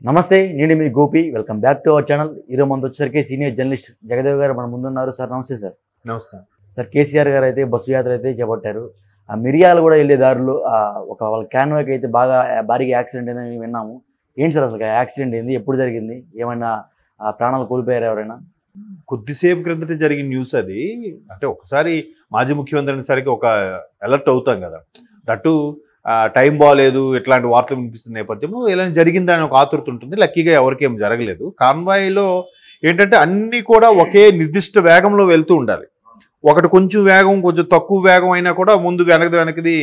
నమస్తే నేను మీ Gopi welcome back to our channel ఈరోజు మనతో వచ్చేసరికి సీనియర్ జర్నలిస్ట్ జగదేవ్ గారు మన ముందున్నారు సార్ నమస్తే సార్ నమస్తే సార్ కేసీఆర్ గారు అయితే బస్సు యాత్ర అయితే చేపట్టారు ఆ మిరియాలు కూడా వెళ్ళే దారిలో వాళ్ళ క్యాన్వాకి అయితే భారీగా యాక్సిడెంట్ అయిందని విన్నాము ఏంటి సార్ అసలు యాక్సిడెంట్ ఏంది ఎప్పుడు జరిగింది ఏమైనా ప్రాణాలు కోల్పోయారు ఎవరైనా కొద్దిసేపు క్రిందట జరిగిన న్యూస్ అది అంటే ఒకసారి మాజీ ముఖ్యమంత్రి అనేసరికి ఒక అలర్ట్ అవుతాం కదా దట్టు టైం బాగాలేదు ఇట్లాంటి వార్తలు వినిపిస్తున్న నేపథ్యంలో ఇలా జరిగిందని ఒక ఆతృత ఉంటుంది లక్కీగా ఎవరికేం జరగలేదు కాన్వాయ్లో ఏంటంటే అన్నీ కూడా ఒకే నిర్దిష్ట వేగంలో వెళ్తూ ఉండాలి ఒకటి కొంచెం వేగం కొంచెం తక్కువ వేగం అయినా కూడా ముందు వెనకది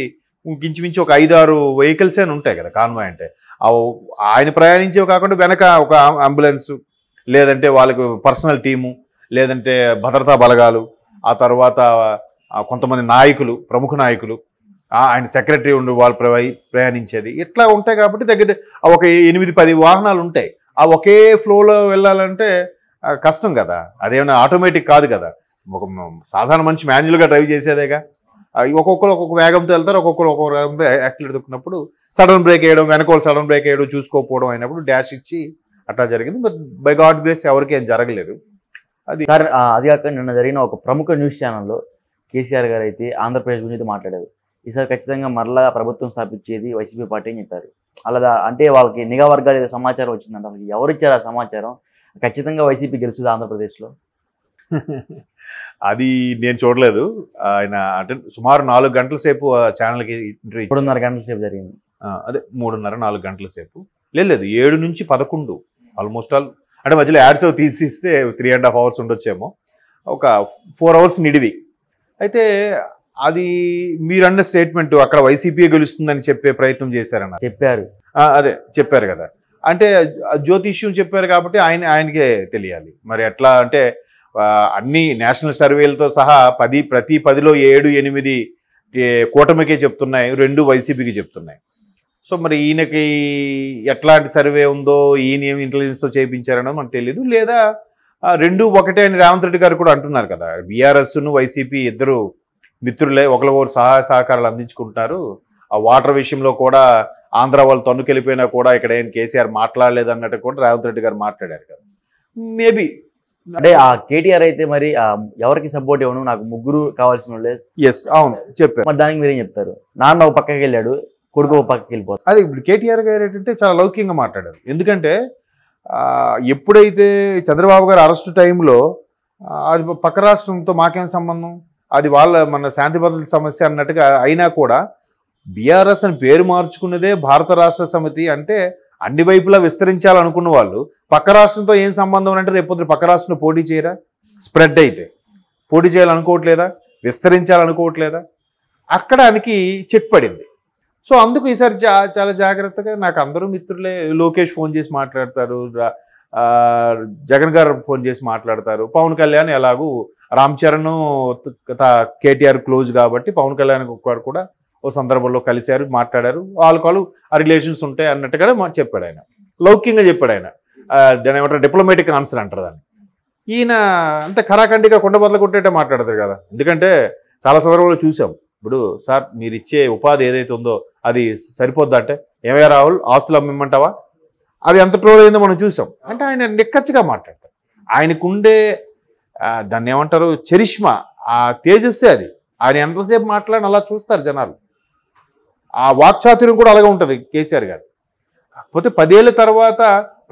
ఇంచుమించు ఒక 5-6 వెహికల్స్ అని ఉంటాయి కదా కాన్వాయ్ అంటే ఆయన ప్రయాణించేవి కాకుండా వెనక ఒక అంబులెన్స్ లేదంటే వాళ్ళకి పర్సనల్ టీము లేదంటే భద్రతా బలగాలు ఆ తర్వాత కొంతమంది నాయకులు ప్రముఖ నాయకులు ఆయన సెక్రటరీ ఉండి వాళ్ళు ప్రయాణించేది ఇట్లా ఉంటాయి కాబట్టి దగ్గర ఒక 8-10 వాహనాలు ఉంటాయి ఆ ఒకే ఫ్లోలో వెళ్ళాలంటే కష్టం కదా అదేమైనా ఆటోమేటిక్ కాదు కదా ఒక సాధారణ మనిషి మాన్యువల్గా డ్రైవ్ చేసేదేగా ఒక్కొక్కరు ఒక్కొక్క వేగంతో వెళ్తారు ఒక్కొక్కరు ఒక్కొక్క వేగంతో యాక్సిడెంట్ దొరికినప్పుడు సడన్ బ్రేక్ వేయడం వెనకాల సడన్ బ్రేక్ వేయడం చూసుకోకపోవడం అయినప్పుడు డాష్ ఇచ్చి అట్లా జరిగింది బట్ బై గాడ్ గ్రేస్ ఎవరికి ఏం జరగలేదు అది సార్ అది కాక నిన్న జరిగిన ఒక ప్రముఖ న్యూస్ ఛానల్లో కేసీఆర్ గారు అయితే ఆంధ్రప్రదేశ్ గురించి మాట్లాడారు ఈసారి ఖచ్చితంగా మరలా ప్రభుత్వం స్థాపించేది వైసీపీ పార్టీ అని చెప్పారు అలా అంటే వాళ్ళకి నిఘా వర్గాలు ఏదో సమాచారం వచ్చిందంట అసలు ఎవరు ఇచ్చారు ఆ సమాచారం ఖచ్చితంగా వైసీపీ గెలుస్తుంది ఆంధ్రప్రదేశ్లో అది నేను చూడలేదు ఆయన అంటే సుమారు 4 గంటల సేపు ఛానల్కి ఇంటర్వ్యూ 3:30 గంటల సేపు జరిగింది అదే 3:30-4 గంటల సేపు లేదు 7 నుంచి 11 ఆల్మోస్ట్ ఆల్ అంటే మధ్యలో యాడ్స్ తీసిస్తే 3.5 hours ఉండొచ్చేమో ఒక 4 hours నిడివి అయితే అది మీరన్న స్టేట్మెంట్ అక్కడ వైసీపీ గెలుస్తుందని చెప్పే ప్రయత్నం చేశారన్న చెప్పారు అదే చెప్పారు కదా అంటే జ్యోతిష్యం చెప్పారు కాబట్టి ఆయనకే తెలియాలి మరి ఎట్లా అంటే అన్ని నేషనల్ సర్వేలతో సహా ప్రతి 10లో 7-8 కూటమికే చెప్తున్నాయి 2 వైసీపీకి చెప్తున్నాయి సో మరి ఈయనకి ఎట్లాంటి సర్వే ఉందో ఈయన ఏమి ఇంటెలిజెన్స్తో చేయించారనో మనకు తెలియదు లేదా 2 ఒకటే అని రేవంత్ రెడ్డి గారు కూడా అంటున్నారు కదా బీఆర్ఎస్ను వైసీపీ ఇద్దరు మిత్రులే ఒకరికొకరు సహాయ సహకారాలు అందించుకుంటున్నారు ఆ వాటర్ విషయంలో కూడా ఆంధ్ర వాళ్ళు తన్నుకెళ్ళిపోయినా కూడా ఇక్కడ ఏం కేసీఆర్ మాట్లాడలేదు అన్నట్టు కూడా రేవంత్ రెడ్డి గారు మాట్లాడారు కదా మేబీ అంటే ఆ కేటీఆర్ అయితే మరి ఎవరికి సపోర్ట్ ఇవ్వను నాకు ముగ్గురు కావాల్సిన వాళ్ళే ఎస్ అవును చెప్పారు మరి దానికి మీరేం చెప్తారు నాన్న ఒక పక్కకి వెళ్ళాడు కొడుకు ఒక పక్కకి వెళ్ళిపోతారు అదే ఇప్పుడు కేటీఆర్ గారు ఏంటంటే చాలా లౌకికంగా మాట్లాడారు ఎందుకంటే ఎప్పుడైతే చంద్రబాబు గారు అరెస్ట్ టైంలో అది పక్క రాష్ట్రంతో మాకేం సంబంధం అది మన శాంతి భద్రతల సమస్య అన్నట్టుగా అయినా కూడా బీఆర్ఎస్ అని పేరు మార్చుకున్నదే భారత రాష్ట్ర సమితి అంటే అన్ని వైపులా విస్తరించాలనుకున్న వాళ్ళు పక్క రాష్ట్రంతో ఏం సంబంధం అంటే రేపు పక్క రాష్ట్రంలో పోటీ చేయరా స్ప్రెడ్ అయితే పోటీ చేయాలనుకోవట్లేదా విస్తరించాలనుకోవట్లేదా అక్కడ ఆయనకి చెక్ పడింది సో అందుకు ఈసారి చాలా జాగ్రత్తగా నాకు అందరూ మిత్రులే లోకేష్ ఫోన్ చేసి మాట్లాడతారు జగన్ గారు ఫోన్ చేసి మాట్లాడతారు పవన్ కళ్యాణ్ ఎలాగూ రామ్ చరణ్ కేటీఆర్ క్లోజ్ కాబట్టి పవన్ కళ్యాణ్ గారు కూడా ఓ సందర్భంలో కలిశారు మాట్లాడారు వాళ్ళు ఆ రిలేషన్స్ ఉంటాయి అన్నట్టుగానే చెప్పాడు ఆయన లౌకికంగా చెప్పాడు ఆయన దాని ఏమంటారు డిప్లొమాటిక్ ఆన్సర్ అంటారు దాన్ని ఈయన అంత ఖరాఖండిగా కొండ బదులు కొట్టేటే మాట్లాడతారు కదా ఎందుకంటే చాలా సందర్భంలో చూసాం ఇప్పుడు సార్ మీరు ఇచ్చే ఉపాధి ఏదైతే ఉందో అది సరిపోద్దా అంటే ఏమయ్యా రాహుల్ ఆస్తులు అమ్మిమ్మంటావా అది ఎంత ట్రోల్ అయిందో మనం చూసాం అంటే ఆయన నిక్కచ్చిగా మాట్లాడతారు ఆయనకుండే దాన్ని ఏమంటారు చరిష్మా ఆ తేజస్సే అది ఆయన ఎంతసేపు మాట్లాడిన అలా చూస్తారు జనాలు ఆ వాక్చాతుర్యం కూడా అలాగే ఉంటుంది కేసీఆర్ గారు కాకపోతే 10 ఏళ్ళ తర్వాత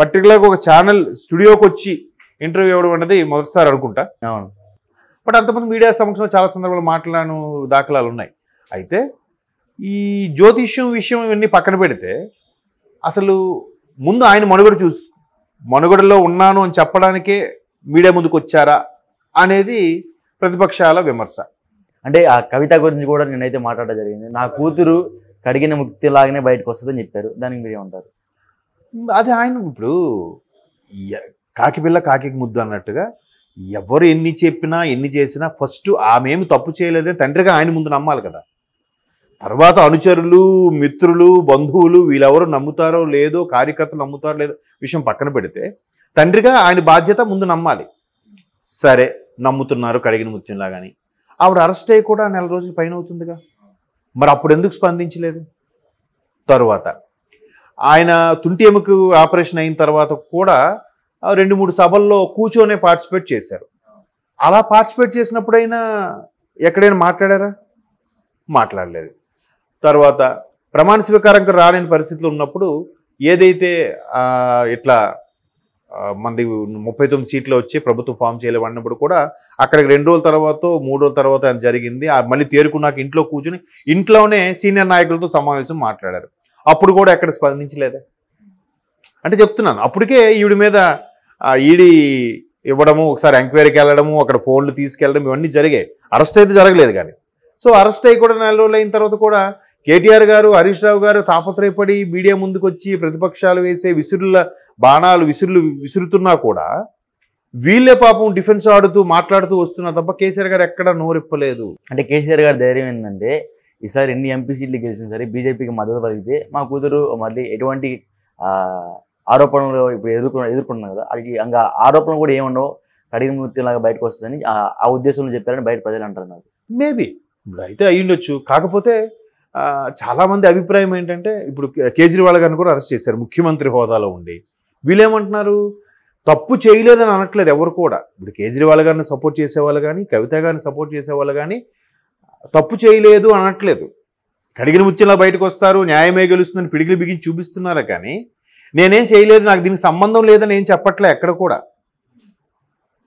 పర్టికులర్గా ఒక ఛానల్ స్టూడియోకి వచ్చి ఇంటర్వ్యూ ఇవ్వడం అనేది మొదటిసారి అనుకుంటా బట్ అంతమంది మీడియా సమక్షంలో చాలా సందర్భాలు మాట్లాడిన దాఖలాలు ఉన్నాయి అయితే ఈ జ్యోతిష్యం విషయం ఇవన్నీ పక్కన పెడితే అసలు ముందు ఆయన మనుగడలో ఉన్నాను అని చెప్పడానికే మీడియా ముందుకు వచ్చారా అనేది ప్రతిపక్షాల విమర్శ అంటే ఆ కవిత గురించి కూడా నేనైతే మాట్లాడడం జరిగింది నా కూతురు కడిగిన ముక్తి లాగానే బయటకు వస్తుందని చెప్పారు దానికి మీరేమంటారు అది ఆయన ఇప్పుడు కాకి పిల్ల కాకి ముద్దు అన్నట్టుగా ఎవరు ఎన్ని చెప్పినా ఎన్ని చేసినా ఫస్ట్ ఆమెమి తప్పు చేయలేదే తండ్రిగా ఆయన ముందు నమ్మాలి కదా తర్వాత అనుచరులు మిత్రులు బంధువులు వీళ్ళెవరు నమ్ముతారో లేదో కార్యకర్తలు నమ్ముతారో లేదో విషయం పక్కన పెడితే తండ్రిగా ఆయన బాధ్యత ముందు నమ్మాలి సరే నమ్ముతున్నారు కడిగిన ముత్యంలాగాని ఆవిడ అరెస్ట్ అయ్యి కూడా 4 రోజుల పైన అవుతుందిగా మరి అప్పుడు ఎందుకు స్పందించలేదు తరువాత ఆయన తుంటి ఎముక ఆపరేషన్ అయిన తర్వాత కూడా 2-3 సభల్లో కూర్చొనే పార్టిసిపేట్ చేశారు. అలా పార్టిసిపేట్ చేసినప్పుడైనా ఎక్కడైనా మాట్లాడారా? మాట్లాడలేదు. తర్వాత ప్రమాణ స్వీకారంకి రాలేని పరిస్థితులు ఉన్నప్పుడు ఏదైతే ఇట్లా మనది 39 సీట్లు వచ్చి ప్రభుత్వం ఫామ్ చేయలేమన్నప్పుడు కూడా అక్కడికి 2 రోజుల తర్వాత 3 రోజుల తర్వాత అది జరిగింది. మళ్ళీ తేరుకున్నాక ఇంట్లో కూర్చుని ఇంట్లోనే సీనియర్ నాయకులతో సమావేశం మాట్లాడారు. అప్పుడు కూడా ఎక్కడ స్పందించలేదా? అంటే చెప్తున్నాను, అప్పటికే ఈవిడి మీద ఈడీ ఇవ్వడము, ఒకసారి ఎంక్వైరీకి వెళ్ళడము, అక్కడ ఫోన్లు తీసుకెళ్ళడం ఇవన్నీ జరిగాయి. అరెస్ట్ అయితే జరగలేదు కానీ. సో అరెస్ట్ అయ్యి కూడా 4 రోజులు అయిన తర్వాత కూడా కేటీఆర్ గారు, హరీష్ రావు గారు తాపత్రయపడి మీడియా ముందుకు వచ్చి ప్రతిపక్షాలు వేసే బాణాలు విసురుతున్నా కూడా వీళ్ళే పాపం డిఫెన్స్ ఆడుతూ మాట్లాడుతూ వస్తున్నారు తప్ప కేసీఆర్ గారు ఎక్కడ నోరిప్పలేదు. అంటే కేసీఆర్ గారి ధైర్యం ఏంటంటే ఈసారి ఎన్ని ఎంపీ సీట్లు గెలిచిన సరే బీజేపీకి మద్దతు పలిగితే మా కూతురు మళ్ళీ ఎటువంటి ఆరోపణలు ఇప్పుడు ఎదుర్కొన్నాం కదా, అది ఇంకా ఆరోపణలు కూడా ఏముండవు, కడిగిన మృత్యులాగా బయటకు వస్తుందని ఆ ఉద్దేశంలో చెప్పారని బయట ప్రజలు అంటున్నారు. మేబీ ఇప్పుడు అయితే అయ్యుండొచ్చు. కాకపోతే చాలామంది అభిప్రాయం ఏంటంటే ఇప్పుడు కేజ్రీవాల్ గారిని కూడా అరెస్ట్ చేశారు ముఖ్యమంత్రి హోదాలో ఉండి. వీళ్ళేమంటున్నారు, తప్పు చేయలేదని అనట్లేదు ఎవరు కూడా. ఇప్పుడు కేజ్రీవాల్ గారిని సపోర్ట్ చేసేవాళ్ళు కానీ, కవిత గారిని సపోర్ట్ చేసేవాళ్ళు కానీ తప్పు చేయలేదు అనట్లేదు. కడిగిన ముత్యంలా బయటకు వస్తారు, న్యాయమే గెలుస్తుందని పిడికిలు బిగించి చూపిస్తున్నారు కానీ నేనేం చేయలేదు, నాకు దీనికి సంబంధం లేదని ఏం చెప్పట్లే ఎక్కడ కూడా.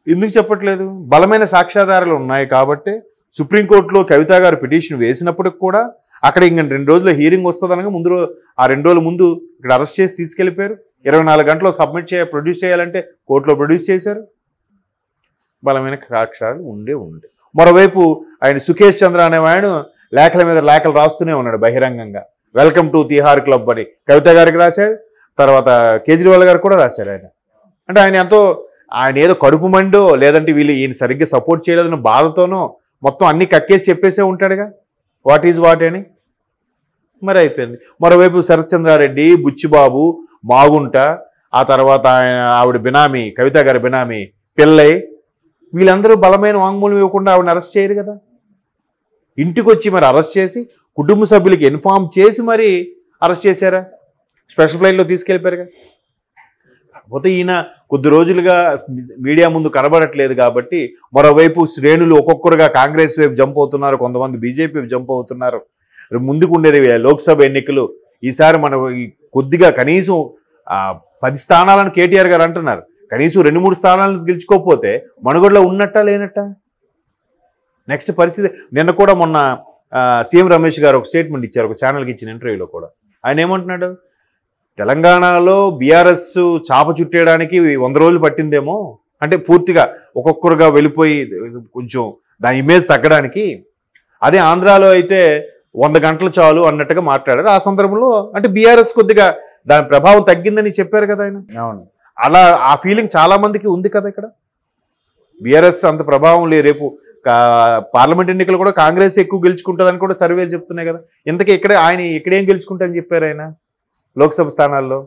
ఎందుకు చెప్పట్లేదు? బలమైన సాక్ష్యాధారాలు ఉన్నాయి కాబట్టి సుప్రీంకోర్టులో కవిత గారు పిటిషన్ వేసినప్పటికి కూడా అక్కడ ఇంక 2 రోజుల్లో హీరింగ్ వస్తుందనగా ముందు ఆ 2 రోజుల ముందు ఇక్కడ అరెస్ట్ చేసి తీసుకెళ్ళిపోయారు. 24 గంటల్లో ప్రొడ్యూస్ చేయాలంటే కోర్టులో ప్రొడ్యూస్ చేశారు. బలమైన సాక్ష్యాలు ఉండే. మరోవైపు ఆయన సుఖేష్ చంద్ర అనేవాడు లేఖల మీద లేఖలు రాస్తూనే ఉన్నాడు బహిరంగంగా. వెల్కమ్ టు తిహార్ క్లబ్ అని కవిత గారికి రాశాడు, తర్వాత కేజ్రీవాల్ గారు కూడా రాశారు. అంటే ఆయన ఏదో కడుపు మండో లేదంటే వీళ్ళు ఈయన సరిగ్గా సపోర్ట్ చేయలేదన్న బాధతోనో మొత్తం అన్ని కక్కేసి చెప్పేసే ఉంటాడుగా వాట్ ఈజ్ వాట్ అని. మరి అయిపోయింది. మరోవైపు శరత్ చంద్రారెడ్డి, బుచ్చిబాబు, మాగుంట, ఆ తర్వాత ఆవిడ బినామీ కవిత గారి బినామీ పిల్లై, వీళ్ళందరూ బలమైన వాంగ్మూలం ఇవ్వకుండా ఆవిడని అరెస్ట్ చేయరు కదా. ఇంటికి వచ్చి మరి అరెస్ట్ చేసి కుటుంబ సభ్యులకి ఇన్ఫార్మ్ చేసి మరి అరెస్ట్ చేశారా? స్పెషల్ ఫ్లైట్లో తీసుకెళ్ళిపోయారుగా. కాకపోతే ఈయన కొద్ది రోజులుగా మీడియా ముందు కనబడట్లేదు కాబట్టి మరోవైపు శ్రేణులు ఒక్కొక్కరుగా కాంగ్రెస్ వైపు జంప్ అవుతున్నారు, కొంతమంది బీజేపీ వైపు జంప్ అవుతున్నారు. ముందుకు ఉండేది లోక్సభ ఎన్నికలు. ఈసారి మనం కొద్దిగా కనీసం 10 స్థానాలను కేటీఆర్ గారు అంటున్నారు, కనీసం 2-3 స్థానాలను గెలుచుకోకపోతే మనుగడలో ఉన్నట్టా లేనట్టా? నెక్స్ట్ పరిస్థితి. నిన్న కూడా మొన్న సీఎం రమేష్ గారు ఒక స్టేట్మెంట్ ఇచ్చారు ఒక ఛానల్కి ఇచ్చిన ఇంటర్వ్యూలో కూడా. ఆయన ఏమంటున్నాడు, తెలంగాణలో బీఆర్ఎస్ చాప చుట్టేయడానికి 100 రోజులు పట్టిందేమో, అంటే పూర్తిగా ఒక్కొక్కరుగా వెళ్ళిపోయి కొంచెం దాని ఇమేజ్ తగ్గడానికి. అదే ఆంధ్రాలో అయితే 100 గంటలు చాలు అన్నట్టుగా మాట్లాడారు. ఆ సందర్భంలో అంటే బీఆర్ఎస్ కొద్దిగా దాని ప్రభావం తగ్గిందని చెప్పారు కదా ఆయన. అవును, అలా ఆ ఫీలింగ్ చాలా మందికి ఉంది కదా. ఇక్కడ బీఆర్ఎస్ అంత ప్రభావం లేదు. రేపు పార్లమెంట్ ఎన్నికలు కూడా కాంగ్రెస్ ఎక్కువ గెలుచుకుంటుందని కూడా సర్వేలు చెప్తున్నాయి కదా. ఇంతకీ ఇక్కడేం గెలుచుకుంటారని చెప్పారు ఆయన లోక్సభ స్థానాల్లో?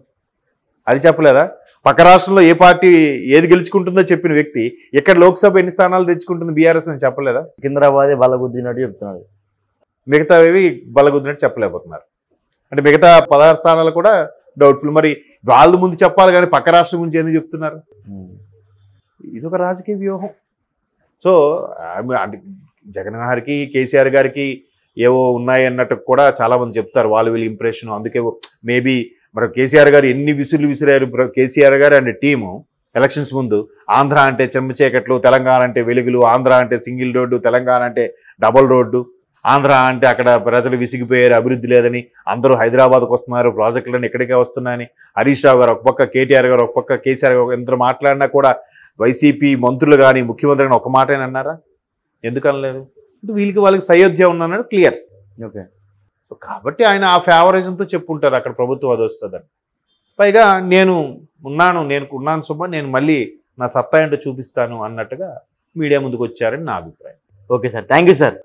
అది చెప్పలేదా? పక్క రాష్ట్రంలో ఏ పార్టీ ఏది గెలుచుకుంటుందో చెప్పిన వ్యక్తి ఇక్కడ లోక్సభ ఎన్ని స్థానాలు తెచ్చుకుంటుంది బీఆర్ఎస్ అని చెప్పలేదా? సికింద్రాబాదే బలగుద్దినట్టు చెప్తున్నాడు, మిగతావి బలగుద్దినట్టు చెప్పలేకపోతున్నారు. అంటే మిగతా 16 స్థానాలు కూడా డౌట్ఫుల్. మరి వాళ్ళు ముందు చెప్పాలి కానీ పక్క రాష్ట్రం గురించి ఎందుకు చెప్తున్నారు? ఇదొక రాజకీయ వ్యూహం. సో అంటే జగన్ గారికి కేసీఆర్ గారికి ఏవో ఉన్నాయి అన్నట్టు కూడా చాలామంది చెప్తారు, వీళ్ళ ఇంప్రెషన్. అందుకే మేబీ మరి కేసీఆర్ గారు ఎన్ని విసిరారు కేసీఆర్ గారు అండ్ టీము ఎలక్షన్స్ ముందు. ఆంధ్ర అంటే చెమ్మచీకట్లు, తెలంగాణ అంటే వెలుగులు, ఆంధ్ర అంటే సింగిల్ రోడ్డు, తెలంగాణ అంటే డబుల్ రోడ్డు, ఆంధ్ర అంటే అక్కడ ప్రజలు విసిగిపోయారు, అభివృద్ధి లేదని అందరూ హైదరాబాద్కు వస్తున్నారు, ప్రాజెక్టులన్నీ ఇక్కడికే వస్తున్నాయని హరీష్ రావు గారు ఒక పక్క, కేటీఆర్ గారు ఒక పక్క, కేసీఆర్ గారు ఎంత మాట్లాడినా కూడా వైసీపీ మంత్రులు కానీ ముఖ్యమంత్రి కానీ ఒక మాటని అన్నారా? ఎందుకు అనలేదు? వాళ్ళకి సయోధ్య ఉందన్నాడు క్లియర్. ఓకే. కాబట్టి ఆయన ఆ ఫేవరిజంతో చెప్పుంటారు అక్కడ ప్రభుత్వం అది వస్తుందని. పైగా నేను ఉన్నాను సుబ్బ, నేను మళ్ళీ నా సత్తా ఏంటో చూపిస్తాను అన్నట్టుగా మీడియా ముందుకు వచ్చారని నా అభిప్రాయం. Okay sir, thank you sir.